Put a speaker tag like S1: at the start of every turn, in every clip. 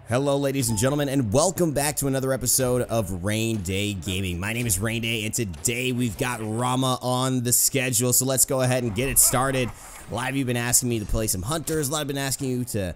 S1: Hello ladies and gentlemen, and welcome back to another episode of Raynday Gaming. My name is Raynday, and today we've got Rama on the schedule, so let's go ahead and get it started. A lot of you have been asking me to play some hunters, a lot have been asking you to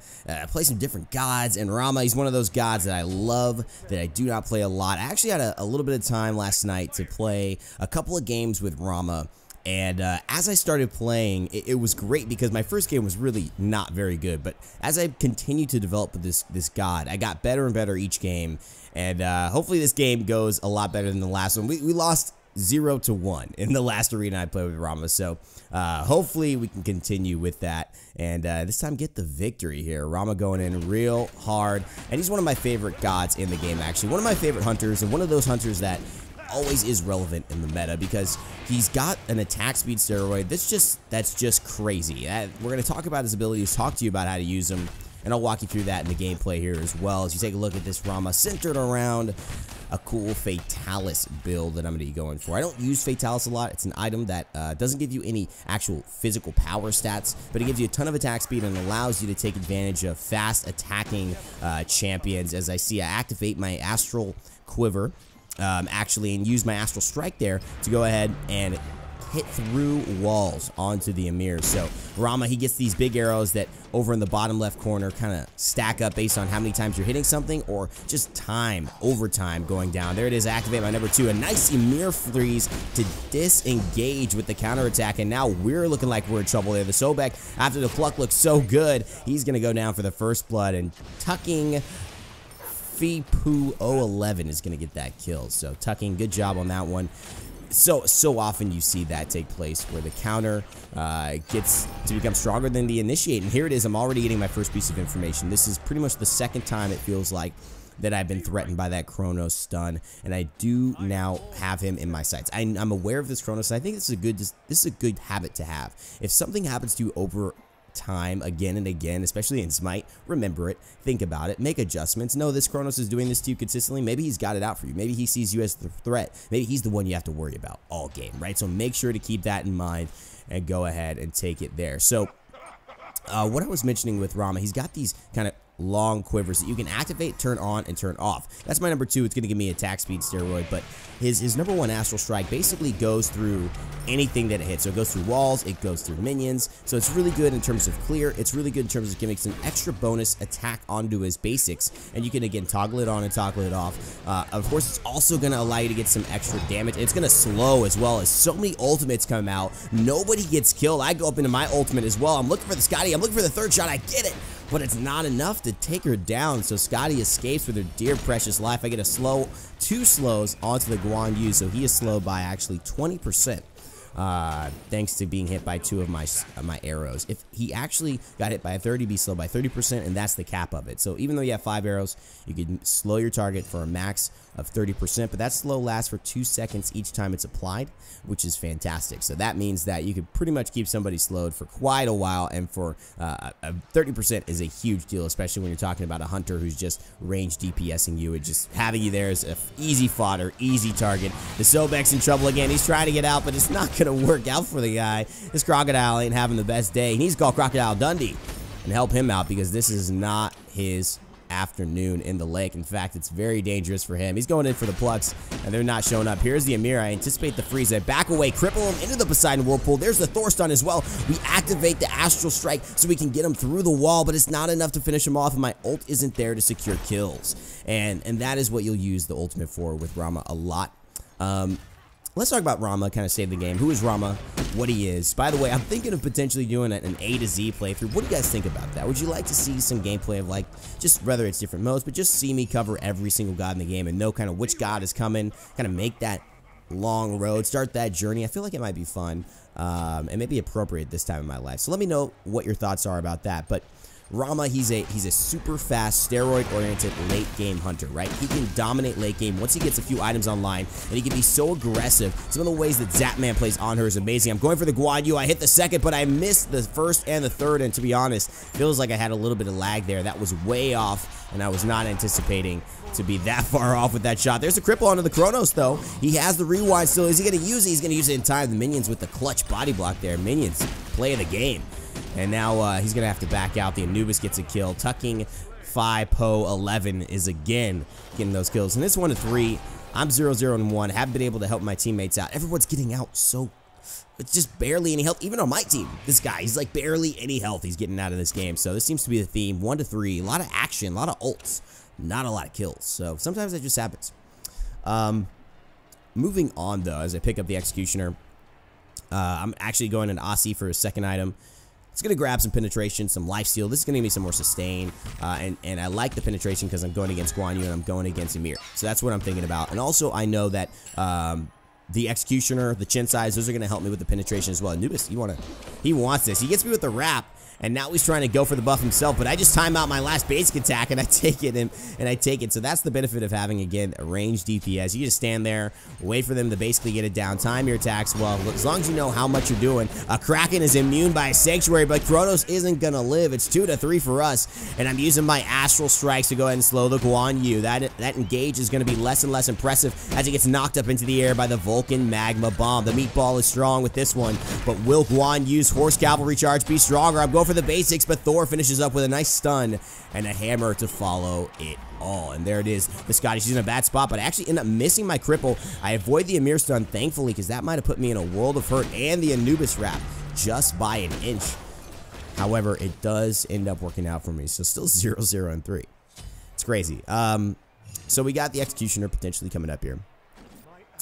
S1: play some different gods, and Rama, he's one of those gods that I love, that I do not play a lot. I actually had a little bit of time last night to play a couple of games with Rama. And as I started playing, it was great because my first game was really not very good. But as I continued to develop this god, I got better and better each game. And hopefully this game goes a lot better than the last one. We lost 0-1 in the last arena I played with Rama. So hopefully we can continue with that. And this time get the victory here. Rama going in real hard. And he's one of my favorite gods in the game, actually. One of my favorite hunters, and one of those hunters that always is relevant in the meta because he's got an attack speed steroid that's just crazy. We're going to talk about his abilities, talk to you about how to use them, and I'll walk you through that in the gameplay here as well as you take a look at this Rama centered around a cool Fatalis build that I'm going to be going for. I don't use Fatalis a lot. It's an item that doesn't give you any actual physical power stats, but it gives you a ton of attack speed and allows you to take advantage of fast attacking champions. As I see, I activate my Astral Quiver actually, and use my Astral Strike there to go ahead and hit through walls onto the Emir. So Rama, he gets these big arrows that over in the bottom left corner kind of stack up based on how many times you're hitting something or just time, overtime going down. There it is, activate my number 2. A nice Emir freeze to disengage with the counterattack, and now we're looking like we're in trouble there. The Sobek, after the pluck looks so good, he's going to go down for the first blood, and tucking Poo 011 is going to get that kill. So tucking, good job on that one. So often you see that take place where the counter gets to become stronger than the initiate. And here it is, I'm already getting my first piece of information. This is pretty much the second time it feels like that I've been threatened by that Chronos stun, and I do now have him in my sights. I'm aware of this Chronos, and I think this is a good habit to have. If something happens to you over time again and again, especially in Smite, remember it, think about it, make adjustments. No, this Chronos is doing this to you consistently. Maybe he's got it out for you. Maybe he sees you as the threat. Maybe he's the one you have to worry about all game, right? So make sure to keep that in mind and go ahead and take it there. So what I was mentioning with Rama, he's got these kind of long quivers that you can activate, turn on, and turn off. That's my number 2. It's going to give me attack speed steroid, but his number 1 Astral Strike basically goes through anything that it hits. So it goes through walls, it goes through minions, so it's really good in terms of clear. It's really good in terms of giving some extra bonus attack onto his basics, and you can again toggle it on and toggle it off. Of course, it's also going to allow you to get some extra damage. It's going to slow as well, as so many ultimates come out. Nobody gets killed. I go up into my ultimate as well. I'm looking for the Scotty. I'm looking for the third shot. I get it, but it's not enough to take her down. So Scotty escapes with her dear precious life. I get a 2 slows onto the Guan Yu, so he is slowed by actually 20%. Thanks to being hit by 2 of my arrows. If he actually got hit by a 30, be slowed by 30%, and that's the cap of it. So even though you have 5 arrows, you can slow your target for a max of 30%, but that slow lasts for 2 seconds each time it's applied, which is fantastic. So that means that you could pretty much keep somebody slowed for quite a while, and for 30% is a huge deal, especially when you're talking about a hunter who's just range DPSing you and just having you there as an easy fodder, easy target. The Sobek's in trouble again. He's trying to get out, but it's not going to work out for the guy. This Crocodile ain't having the best day. He needs to call Crocodile Dundee and help him out because this is not his afternoon in the lake. In fact, it's very dangerous for him. He's going in for the plucks, and they're not showing up. Here's the Emir. I anticipate the freeze. I back away, cripple him into the Poseidon Whirlpool. There's the Thor stun as well. We activate the Astral Strike so we can get him through the wall, but it's not enough to finish him off, and my ult isn't there to secure kills. And that is what you'll use the ultimate for with Rama a lot. Let's talk about Rama, kind of save the game. Who is Rama? What he is. By the way, I'm thinking of potentially doing an A to Z playthrough. What do you guys think about that? Would you like to see some gameplay of, like, just whether it's different modes, but just see me cover every single god in the game and know kind of which god is coming, kind of make that long road, start that journey? I feel like it might be fun and maybe appropriate this time in my life. So let me know what your thoughts are about that. But Rama, he's a super fast, steroid-oriented late-game hunter, right? He can dominate late game once he gets a few items online, and he can be so aggressive. Some of the ways that Zapman plays on her is amazing. I'm going for the Guan Yu. I hit the second, but I missed the first and the third, and to be honest, feels like I had a little bit of lag there. That was way off, and I was not anticipating to be that far off with that shot. There's a cripple onto the Chronos, though. He has the rewind still. Is he going to use it? He's going to use it in time. The minions with the clutch body block there. Minions play of the game. And now he's going to have to back out. The Anubis gets a kill, tucking 5, Po, 11 is again getting those kills. And this 1 to 3, I'm 0-0 and 1. Haven't been able to help my teammates out. Everyone's getting out so, it's just barely any health. Even on my team, this guy, he's like barely any health he's getting out of this game. So this seems to be the theme. 1 to 3, a lot of action, a lot of ults, not a lot of kills. So sometimes that just happens. Moving on though, as I pick up the Executioner, I'm actually going into Aussie for a second item. It's going to grab some penetration, some lifesteal. This is going to give me some more sustain. And I like the penetration because I'm going against Guan Yu and I'm going against Ymir. So that's what I'm thinking about. And also I know that the Executioner, the Chin Sais, those are going to help me with the penetration as well. Anubis, he wants this. He gets me with the wrap. And now he's trying to go for the buff himself, but I just time out my last basic attack and I take it, and I take it. So that's the benefit of having, again, a ranged DPS. You just stand there, wait for them to basically get it down, time your attacks well. As long as you know how much you're doing. Kraken is immune by a Sanctuary, but Kronos isn't going to live. It's 2 to 3 for us, and I'm using my Astral Strikes to go ahead and slow the Guan Yu. That engage is going to be less and less impressive as he gets knocked up into the air by the Vulcan Magma Bomb. The Meatball is strong with this one, but will Guan Yu's Horse Cavalry Charge be stronger? I'm going for the basics, but Thor finishes up with a nice stun and a hammer to follow it all. And there it is. The Scotty, she's in a bad spot, but I actually end up missing my cripple. I avoid the Ymir stun, thankfully, because that might have put me in a world of hurt, and the Anubis wrap just by an inch. However, it does end up working out for me, so still 0-0 and 3. It's crazy. So we got the Executioner potentially coming up here.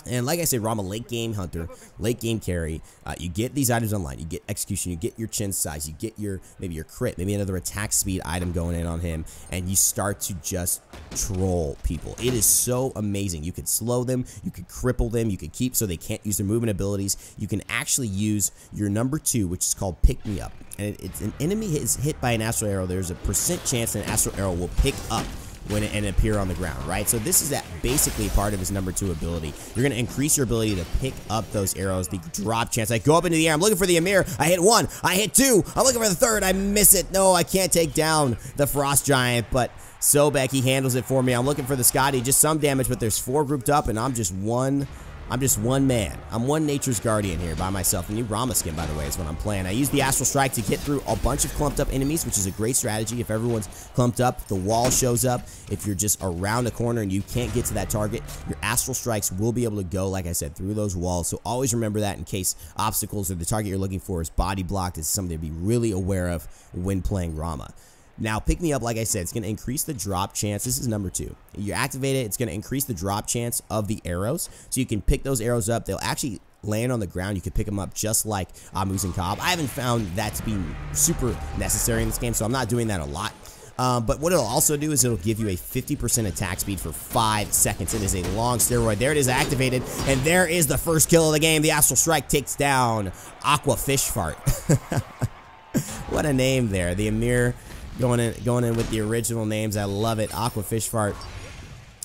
S1: And like I said, Rama, late game hunter, late game carry. You get these items online. You get Execution. You get your Chin Sais. You get maybe your crit, maybe another attack speed item going in on him, and you start to just troll people. It is so amazing. You can slow them. You can cripple them. You can keep so they can't use their movement abilities. You can actually use your number 2, which is called Pick Me Up. And it's an enemy is hit by an astral arrow. There's a % chance that an astral arrow will pick up when it and appear on the ground, right? So this is that basically part of his number 2 ability. You're going to increase your ability to pick up those arrows, the drop chance. I go up into the air. I'm looking for the Ymir. I hit 1. I hit 2. I'm looking for the 3rd. I miss it. No, I can't take down the Frost Giant, but Sobek, he handles it for me. I'm looking for the Scotty. Just some damage, but there's 4 grouped up, and I'm just one man. I'm one Nature's Guardian here by myself. The new Rama skin, by the way, is what I'm playing. I use the Astral Strike to get through a bunch of clumped up enemies, which is a great strategy. If everyone's clumped up, the wall shows up. If you're just around a corner and you can't get to that target, your Astral Strikes will be able to go, like I said, through those walls. So always remember that in case obstacles or the target you're looking for is body blocked. It's something to be really aware of when playing Rama. Now, Pick Me Up, like I said, it's going to increase the drop chance. This is number 2. You activate it, it's going to increase the drop chance of the arrows. So you can pick those arrows up. They'll actually land on the ground. You can pick them up just like Amu's and Cobb. I haven't found that to be super necessary in this game, so I'm not doing that a lot. But what it'll also do is it'll give you a 50% attack speed for 5 seconds. It is a long steroid. There it is activated, and there is the first kill of the game. The Astral Strike takes down Aqua Fish Fart. What a name there. The Ymir going in with the original names. I love it. Aqua Fish Fart.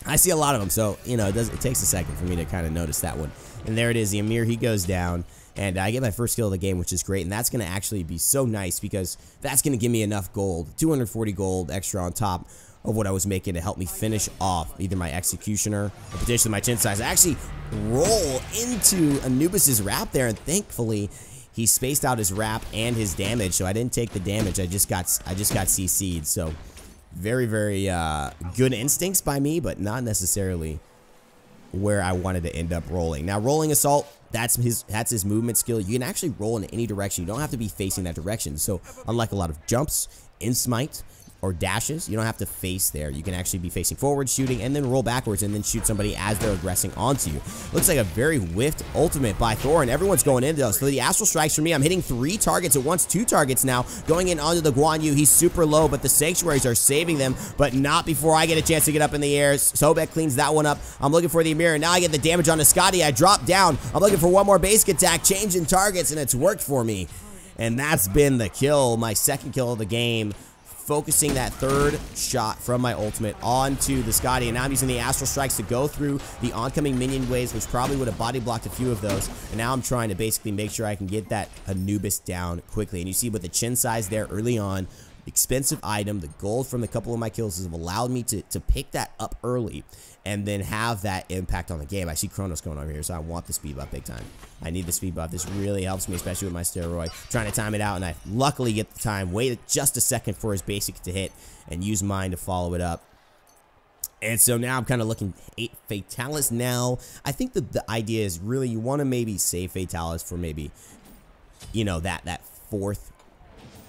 S1: I see a lot of them, so you know it takes a second for me to kind of notice that one. And there it is. The Ymir, he goes down, and I get my first kill of the game, which is great. And that's going to actually be so nice because that's going to give me enough gold, 240 gold extra on top of what I was making to help me finish off either my Executioner or potentially my Chin Sais. I actually roll into Anubis's wrap there, and thankfully he spaced out his wrap and his damage, so I didn't take the damage. I just got CC'd. So very, very good instincts by me, but not necessarily where I wanted to end up rolling. Now, rolling assault, that's his movement skill. You can actually roll in any direction. You don't have to be facing that direction. So unlike a lot of jumps in Smite or dashes, you don't have to face there. You can actually be facing forward, shooting, and then roll backwards and then shoot somebody as they're aggressing onto you. Looks like a very whiffed ultimate by Thor, and everyone's going into those. So the Astral Strikes for me, I'm hitting 3 targets at once, 2 targets now, going in onto the Guan Yu. He's super low, but the Sanctuaries are saving them, but not before I get a chance to get up in the air. Sobek cleans that one up. I'm looking for the Ymir, and now I get the damage on the Scotty. I drop down. I'm looking for one more basic attack, changing targets, and it's worked for me. And that's been the kill, my second kill of the game. Focusing that 3rd shot from my ultimate onto the Scotty, and now I'm using the Astral Strikes to go through the oncoming minion waves, which probably would have body blocked a few of those, and now I'm trying to basically make sure I can get that Anubis down quickly. And you see with the Chin Sais there early on, expensive item. The gold from a couple of my kills has allowed me to pick that up early and then have that impact on the game. I see Chronos going over here, so I want the speed buff big time. I need the speed buff. This really helps me, especially with my steroid. Trying to time it out, and I luckily get the time. Waited just a second for his basic to hit and use mine to follow it up. And so now I'm kind of looking at Fatalis now. I think that the idea is really you want to maybe save Fatalis for maybe, you know, that fourth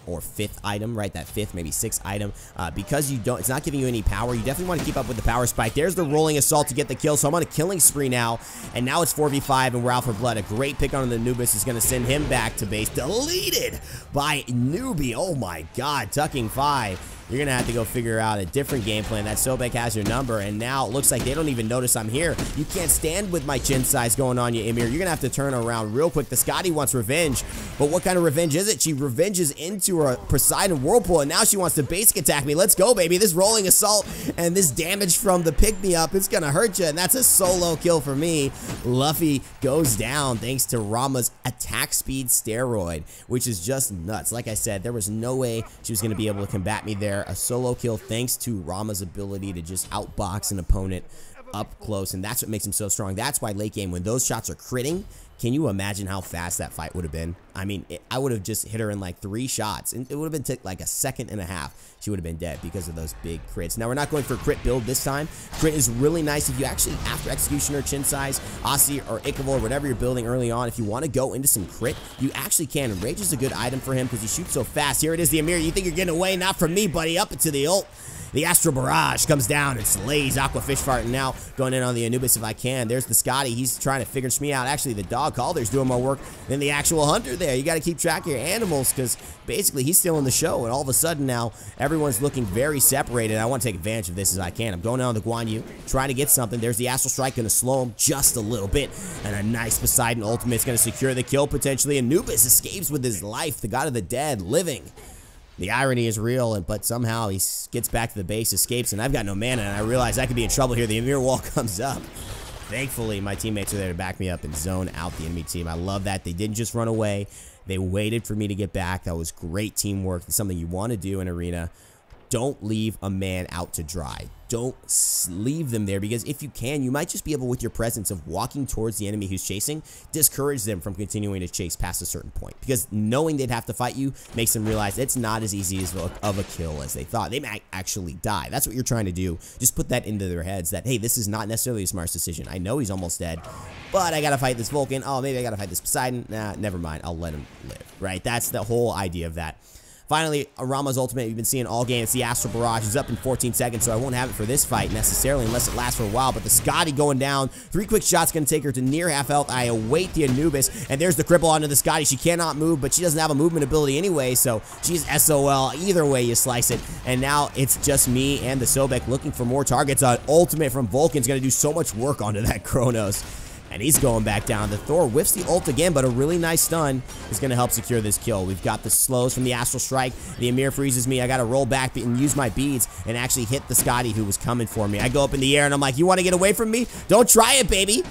S1: or fifth item, right? That fifth, maybe sixth item, because you don't, it's not giving you any power. You definitely want to keep up with the power spike. There's the rolling assault to get the kill. So I'm on a killing spree now, and now it's 4v5, and we're out for blood. A great pick on the Anubis is going to send him back to base. Deleted by Newbie. Oh my God, tucking 5. You're going to have to go figure out a different game plan. That Sobek has your number, and now it looks like they don't even notice I'm here. You can't stand with my chin size going on you, Ymir. You're going to have to turn around real quick. The Scotty wants revenge, but what kind of revenge is it? She revenges into her Poseidon Whirlpool, and now she wants to basic attack me. Let's go, baby. This rolling assault and this damage from the pick-me-up, it's going to hurt you, and that's a solo kill for me. Luffy goes down thanks to Rama's attack speed steroid, which is just nuts. Like I said, there was no way she was going to be able to combat me there. A solo kill thanks to Rama's ability to just outbox an opponent up close, and that's what makes him so strong. That's why late game, when those shots are critting, can you imagine how fast that fight would have been? I mean, I would have just hit her in like 3 shots, and it would have been like a second and a half. She would have been dead because of those big crits. Now, we're not going for crit build this time. Crit is really nice if you actually, after Executioner, Chin Size, Aussie, or Ikavol, or whatever you're building early on, if you want to go into some crit, you actually can. And Rage is a good item for him because he shoots so fast. Here it is, the Ymir. You think you're getting away? Not from me, buddy. Up into the ult. The Astral Barrage comes down and slays Aqua Fish Fart, and now going in on the Anubis if I can. There's the Scotty. He's trying to figure me out. Actually, the Dog Calder's doing more work than the actual Hunter there. You got to keep track of your animals because basically he's stealing the show, and all of a sudden now everyone's looking very separated. I want to take advantage of this as I can. I'm going on the Guan Yu, trying to get something. There's the Astral Strike, going to slow him just a little bit, and a nice Poseidon ultimate's going to secure the kill potentially. Anubis escapes with his life. The God of the Dead living. The irony is real, but somehow he gets back to the base, escapes, and I've got no mana, and I realize I could be in trouble here. The Ymir wall comes up. Thankfully, my teammates are there to back me up and zone out the enemy team. I love that. They didn't just run away. They waited for me to get back. That was great teamwork. It's something you want to do in Arena. Don't leave a man out to dry. Don't leave them there, because if you can, you might just be able, with your presence of walking towards the enemy who's chasing, discourage them from continuing to chase past a certain point, because knowing they'd have to fight you makes them realize it's not as easy as of a kill as they thought. They might actually die. That's what you're trying to do. Just put that into their heads that, hey, this is not necessarily a smart decision. I know he's almost dead, but I gotta fight this Vulcan. Oh, maybe I gotta fight this Poseidon. Nah, never mind. I'll let him live, right? That's the whole idea of that. Finally, Rama's ultimate we've been seeing all game. It's the Astral Barrage. He's up in 14 seconds, so I won't have it for this fight necessarily unless it lasts for a while. But the Scotty going down. 3 quick shots going to take her to near half health. I await the Anubis, and there's the cripple onto the Scotty. She cannot move, but she doesn't have a movement ability anyway, so she's SOL. Either way you slice it. And now it's just me and the Sobek looking for more targets. Ultimate from Vulcan's going to do so much work onto that Chronos. And he's going back down. The Thor whiffs the ult again, but a really nice stun is going to help secure this kill. We've got the slows from the Astral Strike. The Ymir freezes me. I got to roll back and use my beads and actually hit the Scotty who was coming for me. I go up in the air, and I'm like, you want to get away from me? Don't try it, baby.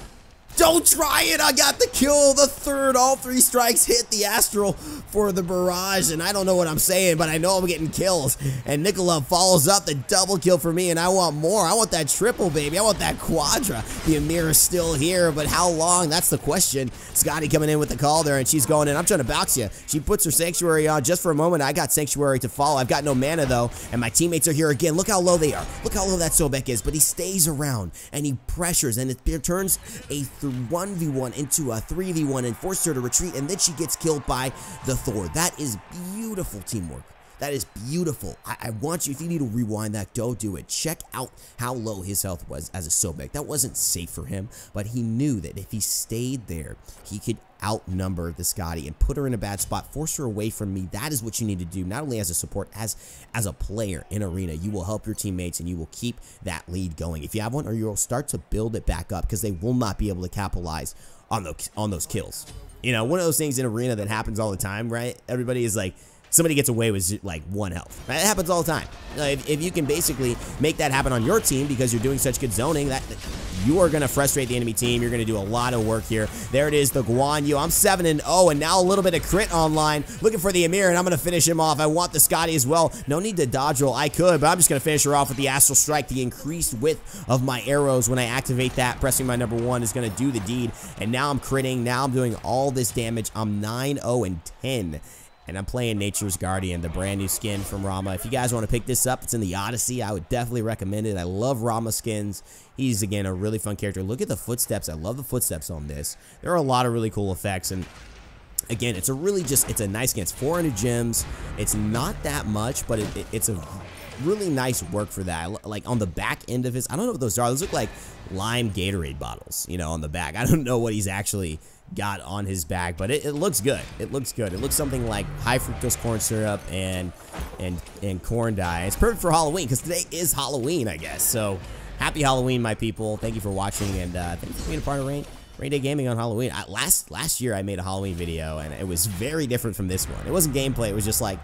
S1: Don't try it. I got the kill. The third. All 3 strikes hit the Astral for the Barrage. And I don't know what I'm saying, but I know I'm getting kills. And Nicola follows up the double kill for me. And I want more. I want that triple, baby. I want that quadra. The Ymir is still here, but how long? That's the question. Scotty coming in with the call there, and she's going in. I'm trying to box you. She puts her Sanctuary on just for a moment. I got Sanctuary to follow. I've got no mana, though. And my teammates are here again. Look how low they are. Look how low that Sobek is. But he stays around, and he pressures, and it turns a 1v1 into a 3v1 and forces her to retreat, and then she gets killed by the Thor. That is beautiful teamwork. That is beautiful. I want you, if you need to rewind that, go do it. Check out how low his health was as a Sobek. That wasn't safe for him, but he knew that if he stayed there, he could outnumber the Scotty and put her in a bad spot, force her away from me. That is what you need to do, not only as a support, as a player in Arena. You will help your teammates, and you will keep that lead going if you have one, or you'll start to build it back up, because they will not be able to capitalize on those kills. You know, one of those things in Arena that happens all the time, right? Everybody is like somebody gets away with like 1 health. That happens all the time. If you can basically make that happen on your team because you're doing such good zoning, that you are going to frustrate the enemy team. You're going to do a lot of work here. There it is, the Guan Yu. I'm 7-0, and now a little bit of crit online. Looking for the Amir, and I'm going to finish him off. I want the Scotty as well. No need to dodge roll. I could, but I'm just going to finish her off with the Astral Strike. The increased width of my arrows when I activate that, pressing my number 1 is going to do the deed. And now I'm critting. Now I'm doing all this damage. I'm 9-0-10. And I'm playing Nature's Guardian, the brand new skin from Rama. If you guys want to pick this up, it's in the Odyssey. I would definitely recommend it. I love Rama skins. He's, again, a really fun character. Look at the footsteps. I love the footsteps on this. There are a lot of really cool effects. And, again, it's a really just, it's a nice skin. It's 400 gems. It's not that much, but it's a really nice work for that. Like, on the back end of his, I don't know what those are. Those look like lime Gatorade bottles, you know, on the back. I don't know what he's actually got on his back, but it looks good. It looks good. It looks something like high fructose corn syrup and corn dye. It's perfect for Halloween because today is Halloween, I guess. So happy Halloween, my people. Thank you for watching, and thank you for being a part of Raynday Gaming on Halloween. Last year I made a Halloween video, and it was very different from this one. It wasn't gameplay. It was just like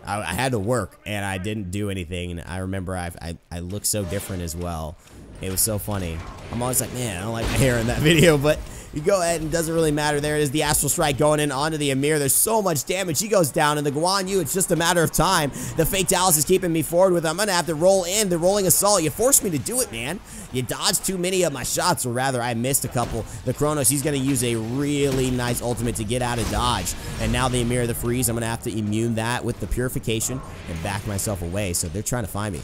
S1: I had to work, and I didn't do anything. And I remember I looked so different as well. It was so funny. I'm always like, man, I don't like my hair in that video, but you go ahead and it doesn't really matter. There it is, the Astral Strike going in onto the Amir. There's so much damage. He goes down, and the Guan Yu, it's just a matter of time. The Fatalis is keeping me forward with it. I'm going to have to roll in the Rolling Assault. You forced me to do it, man. You dodged too many of my shots, or rather, I missed a couple. The Kronos, he's going to use a really nice ultimate to get out of dodge. And now the Amir, the freeze, I'm going to have to immune that with the Purification and back myself away. So they're trying to find me.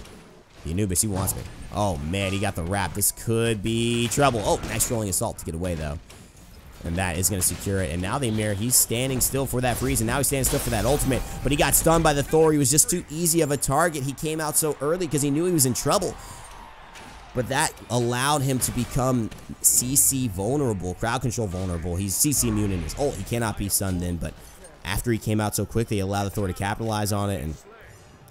S1: The Anubis, he wants me. Oh, man, he got the wrap. This could be trouble. Oh, nice Rolling Assault to get away, though. And that is going to secure it. And now the Amir, he's standing still for that freeze. And now he's standing still for that ultimate. But he got stunned by the Thor. He was just too easy of a target. He came out so early because he knew he was in trouble. But that allowed him to become CC vulnerable, crowd control vulnerable. He's CC immune in his ult. He cannot be stunned in. But after he came out so quickly, it allowed the Thor to capitalize on it. And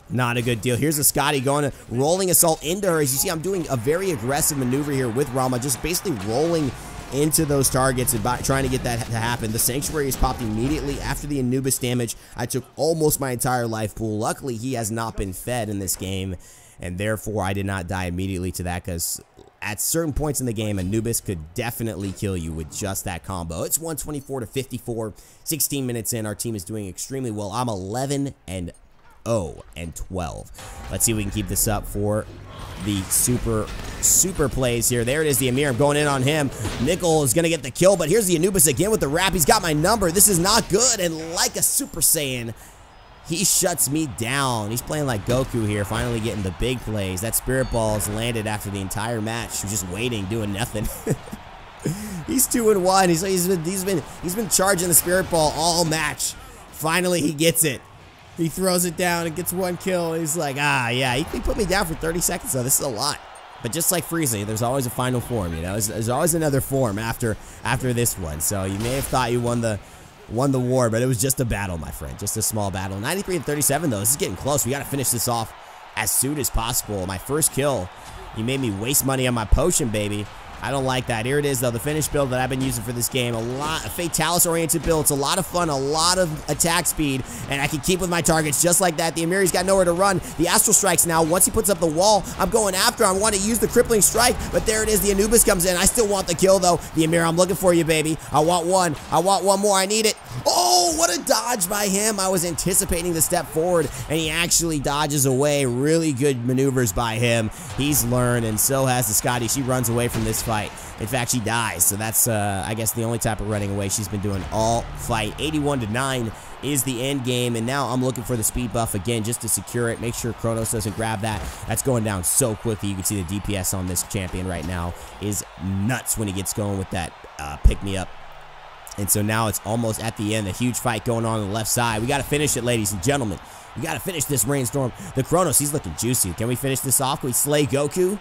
S1: not a good deal. Here's the Scotty going to Rolling Assault into her. As you see, I'm doing a very aggressive maneuver here with Rama, just basically rolling into those targets and trying to get that to happen. The Sanctuary is popped immediately after the Anubis damage. I took almost my entire life pool. Luckily, he has not been fed in this game, and therefore I did not die immediately to that, because at certain points in the game, Anubis could definitely kill you with just that combo. It's 124-54, 16 minutes in. Our team is doing extremely well. I'm 11-0-12. Let's see if we can keep this up for the super plays here. There it is, the Amir. I'm going in on him. Nickel is going to get the kill, but here's the Anubis again with the wrap. He's got my number. This is not good, and like a Super Saiyan, he shuts me down. He's playing like Goku here, finally getting the big plays. That Spirit Ball's landed after the entire match. He's just waiting, doing nothing. He's 2-1. He's been charging the Spirit Ball all match. Finally, he gets it. He throws it down and gets 1 kill. He's like, ah, yeah, he put me down for 30 seconds, though. This is a lot. But just like Frieza, there's always a final form, you know? There's always another form after this one. So you may have thought you won the war, but it was just a battle, my friend. Just a small battle. 93-37, though. This is getting close. We got to finish this off as soon as possible. My first kill. You made me waste money on my potion, baby. I don't like that. Here it is, though, the finished build that I've been using for this game. A Fatalis-oriented build. It's a lot of fun, a lot of attack speed, and I can keep with my targets just like that. The Amiri's got nowhere to run. The Astral Strikes now. Once he puts up the wall, I'm going after him. I want to use the Crippling Strike, but there it is. The Anubis comes in. I still want the kill, though. The Amir, I'm looking for you, baby. I want one. I want one more. I need it. Oh, what a dodge by him. I was anticipating the step forward, and he actually dodges away. Really good maneuvers by him. He's learned, and so has the Scotty. She runs away from this fight. In fact, she dies, so that's, I guess, the only type of running away she's been doing all fight. 81-9 is the end game, and now I'm looking for the speed buff again just to secure it. Make sure Kronos doesn't grab that. That's going down so quickly. You can see the DPS on this champion right now is nuts when he gets going with that pick-me-up. And so now it's almost at the end. A huge fight going on the left side. We got to finish it, ladies and gentlemen. We got to finish this Raynstorm. The Kronos, he's looking juicy. Can we finish this off? Can we slay Goku?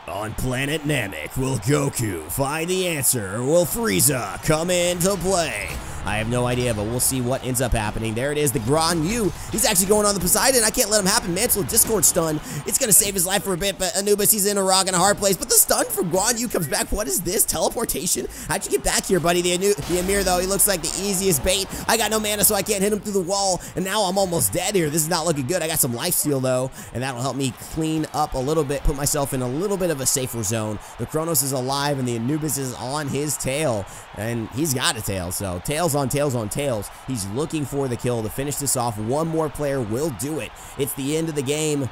S1: On planet Namek, will Goku find the answer, or will Frieza come into play? I have no idea, but we'll see what ends up happening. There it is, the Gran Yu. He's actually going on the Poseidon. I can't let him happen. Mantle Discord stun. It's going to save his life for a bit, but Anubis, he's in a rock and a hard place. But the stun from Gran Yu comes back. What is this? Teleportation? How'd you get back here, buddy? The Amir, though, he looks like the easiest bait. I got no mana, so I can't hit him through the wall. And now I'm almost dead here. This is not looking good. I got some lifesteal, though, and that'll help me clean up a little bit, put myself in a little bit of a safer zone. The Kronos is alive, and the Anubis is on his tail. And he's got a tail, so tails on tails on tails. He's looking for the kill to finish this off. One more player will do it. It's the end of the game.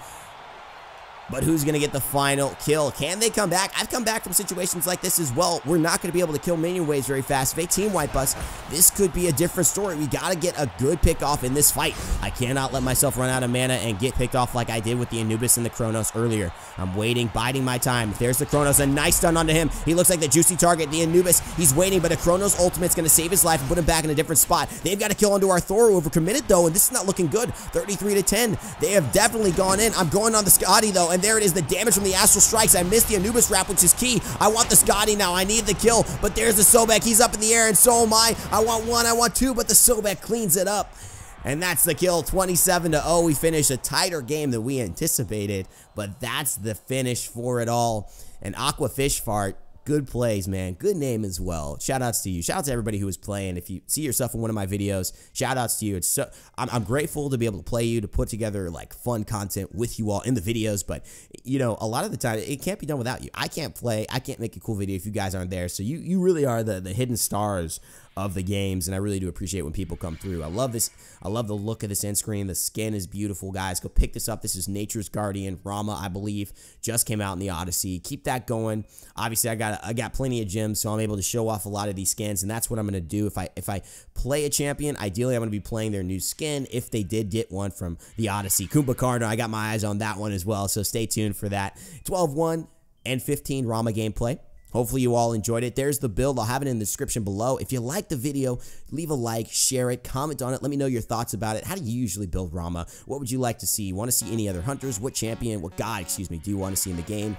S1: But who's going to get the final kill? Can they come back? I've come back from situations like this as well. We're not going to be able to kill minion waves very fast. If they team wipe us, this could be a different story. We got to get a good pick off in this fight. I cannot let myself run out of mana and get picked off like I did with the Anubis and the Kronos earlier. I'm waiting, biding my time. There's the Kronos, a nice stun onto him. He looks like the juicy target. The Anubis, he's waiting, but a Kronos ultimate's going to save his life and put him back in a different spot. They've got to kill onto our Thor, who overcommitted though, and this is not looking good. 33-10. They have definitely gone in. I'm going on the Scotty though, and there it is, the damage from the Astral Strikes. I missed the Anubis wrap, which is key. I want the Scotty now. I need the kill, but there's the Sobek. He's up in the air, and so am I. I want one, I want two, but the Sobek cleans it up. And that's the kill, 27-0. We finish a tighter game than we anticipated, but that's the finish for it all. And Aqua Fish Fart, good plays, man. Good name as well. Shout outs to you. Shout out to everybody who was playing. If you see yourself in one of my videos, shout outs to you. It's so I'm grateful to be able to play you, to put together like fun content with you all in the videos. But you know, a lot of the time it can't be done without you. I can't play. I can't make a cool video if you guys aren't there. So you really are the hidden stars of the games, and I really do appreciate when people come through. I love this. I love the look of this end screen. The skin is beautiful, guys. Go pick this up. This is Nature's Guardian Rama, I believe, just came out in the Odyssey. Keep that going. Obviously, I got plenty of gems, so I'm able to show off a lot of these skins, and that's what I'm going to do. If I play a champion, ideally I'm going to be playing their new skin if they did get one from the Odyssey. Kumbhakarna, I got my eyes on that one as well, so stay tuned for that. 12-1 and 15 Rama gameplay. Hopefully you all enjoyed it. There's the build. I'll have it in the description below. If you like the video, leave a like, share it, comment on it. Let me know your thoughts about it. How do you usually build Rama? What would you like to see? Want to see any other hunters? What champion, what god, excuse me, do you want to see in the game?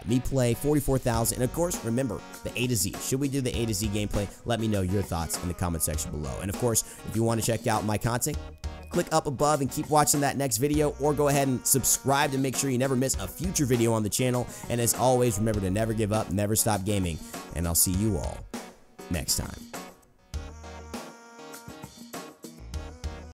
S1: Me play 44,000. And of course, remember the A to Z. Should we do the A to Z gameplay? Let me know your thoughts in the comment section below. And of course, if you want to check out my content, click up above and keep watching that next video, or go ahead and subscribe to make sure you never miss a future video on the channel. And as always, remember to never give up, never stop gaming, and I'll see you all next time.